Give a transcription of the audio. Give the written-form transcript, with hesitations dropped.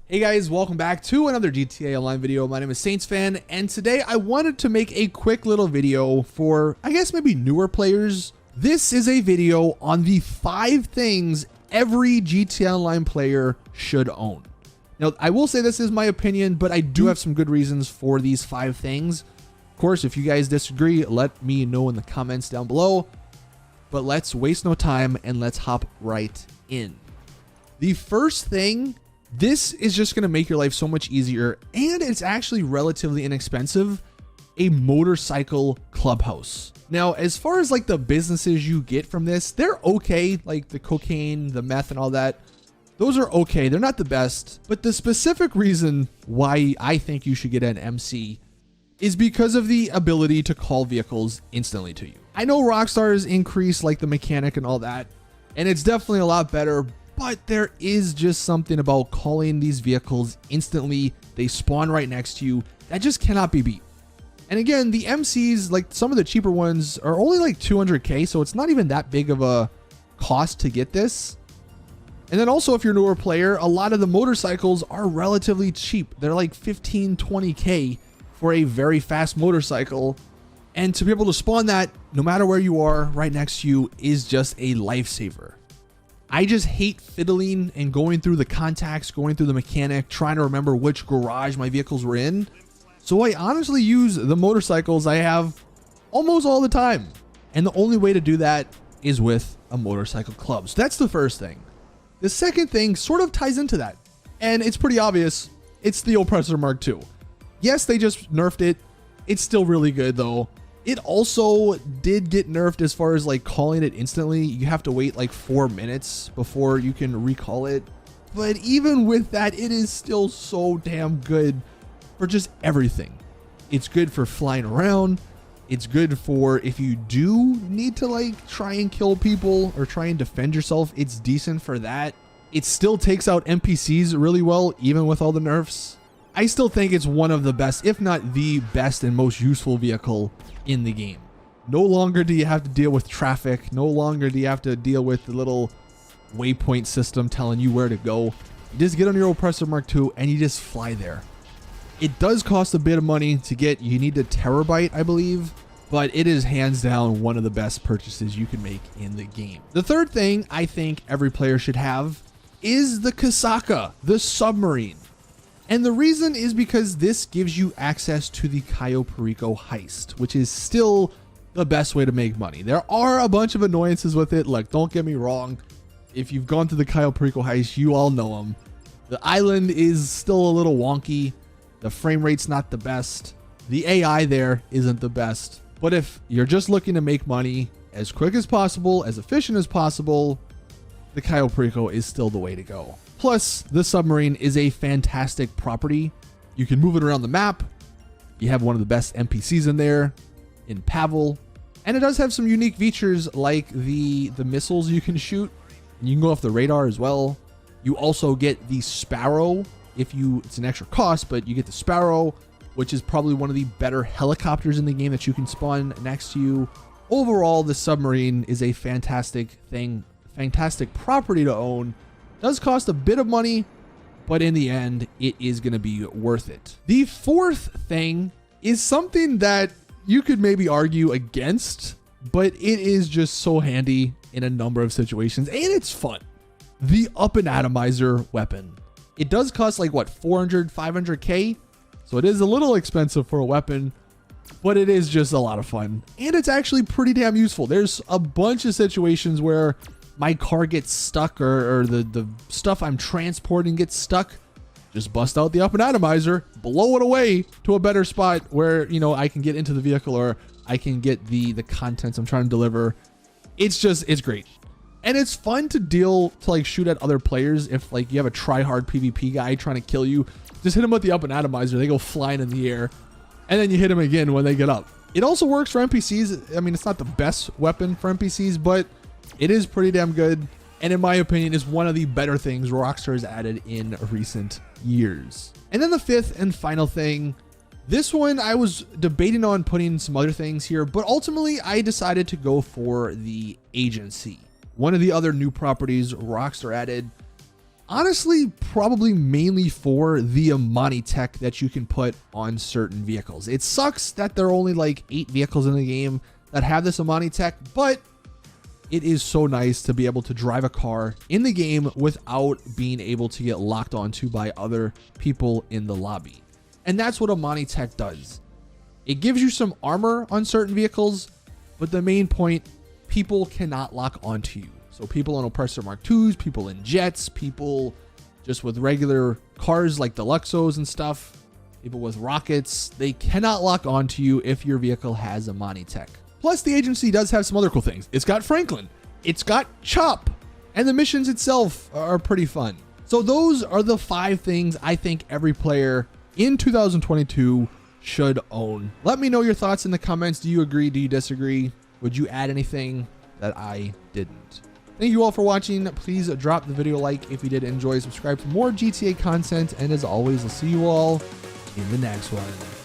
Hey guys, welcome back to another GTA Online video. My name is Saintsfan, and today I wanted to make a quick little video for, I guess, maybe newer players. This is a video on the 5 things every GTA Online player should own. Now, I will say this is my opinion, but I do have some good reasons for these 5 things. Of course, if you guys disagree, let me know in the comments down below. But let's waste no time and let's hop right in. The first thing, this is just going to make your life so much easier, and it's actually relatively inexpensive: a motorcycle clubhouse. Now, as far as like the businesses you get from this, they're okay, like the cocaine, the meth, and all that. Those are okay. They're not the best, but the specific reason why I think you should get an MC is because of the ability to call vehicles instantly to you. I know Rockstar's increased like the mechanic and all that, and it's definitely a lot better, but there is just something about calling these vehicles instantly. They spawn right next to you. That just cannot be beat. And again, the MCs, like some of the cheaper ones, are only like 200k, so it's not even that big of a cost to get this. And then also, if you're a newer player, a lot of the motorcycles are relatively cheap. They're like 15, 20k for a very fast motorcycle. And to be able to spawn that, no matter where you are, right next to you, is just a lifesaver. I just hate fiddling and going through the contacts, going through the mechanic, trying to remember which garage my vehicles were in. So I honestly use the motorcycles I have almost all the time. And the only way to do that is with a motorcycle club. So that's the first thing. The second thing sort of ties into that, and it's pretty obvious. It's the Oppressor Mark II. Yes, they just nerfed it. It's still really good though. It also did get nerfed as far as like calling it instantly. You have to wait like 4 minutes before you can recall it. But even with that, it is still so damn good for just everything. It's good for flying around. It's good for if you do need to like try and kill people or try and defend yourself. It's decent for that. It still takes out NPCs really well, even with all the nerfs. I still think it's one of the best, if not the best and most useful vehicle in the game. No longer do you have to deal with traffic. No longer do you have to deal with the little waypoint system telling you where to go. You just get on your Oppressor Mark II and you just fly there. It does cost a bit of money to get. You need a terabyte, I believe, but it is hands down one of the best purchases you can make in the game. The third thing I think every player should have is the Kosatka, the submarine. And the reason is because this gives you access to the Cayo Perico heist, which is still the best way to make money. There are a bunch of annoyances with it. Like, don't get me wrong. If you've gone through the Cayo Perico heist, you all know them. The island is still a little wonky. The frame rate's not the best. The AI there isn't the best. But if you're just looking to make money as quick as possible, as efficient as possible, the Cayo Perico is still the way to go. Plus, the submarine is a fantastic property. You can move it around the map. You have one of the best NPCs in there, in Pavel. And it does have some unique features like the missiles you can shoot. And you can go off the radar as well. You also get the Sparrow. It's an extra cost, but you get the Sparrow, which is probably one of the better helicopters in the game that you can spawn next to you. Overall, the submarine is a fantastic thing, fantastic property to own. Does cost a bit of money, but in the end, it is going to be worth it. The fourth thing is something that you could maybe argue against, but it is just so handy in a number of situations, and it's fun. The Up-n-Atomizer weapon. It does cost like what, 400, 500k? So it is a little expensive for a weapon, but it is just a lot of fun. And it's actually pretty damn useful. There's a bunch of situations where my car gets stuck or the stuff I'm transporting gets stuck. Just bust out the Up-n-Atomizer, blow it away to a better spot where, you know, I can get into the vehicle or I can get the contents I'm trying to deliver. It's great. And it's fun to like shoot at other players. If like you have a try-hard PvP guy trying to kill you, just hit him with the Up-n-Atomizer. They go flying in the air, and then you hit him again when they get up. It also works for NPCs. I mean, it's not the best weapon for NPCs, but it is pretty damn good. And in my opinion, is one of the better things Rockstar has added in recent years. And then the fifth and final thing, this one I was debating on putting some other things here, but ultimately I decided to go for the agency. One of the other new properties Rockstar added. honestly probably mainly for the Amani tech that you can put on certain vehicles. It sucks that there are only like 8 vehicles in the game that have this Amani tech, but it is so nice to be able to drive a car in the game without being able to get locked onto by other people in the lobby. And that's what Amani tech does. It gives you some armor on certain vehicles, but the main point, people cannot lock onto you. So people on Oppressor Mark IIs, people in jets, people just with regular cars like Deluxos and stuff, people with rockets, they cannot lock onto you if your vehicle has Amani tech. Plus, the agency does have some other cool things. It's got Franklin, it's got Chop, and the missions itself are pretty fun. So those are the 5 things I think every player in 2022 should own. Let me know your thoughts in the comments. Do you agree? Do you disagree? Would you add anything that I didn't? Thank you all for watching. Please drop the video a like if you did enjoy. Subscribe for more GTA content. And as always, I'll see you all in the next one.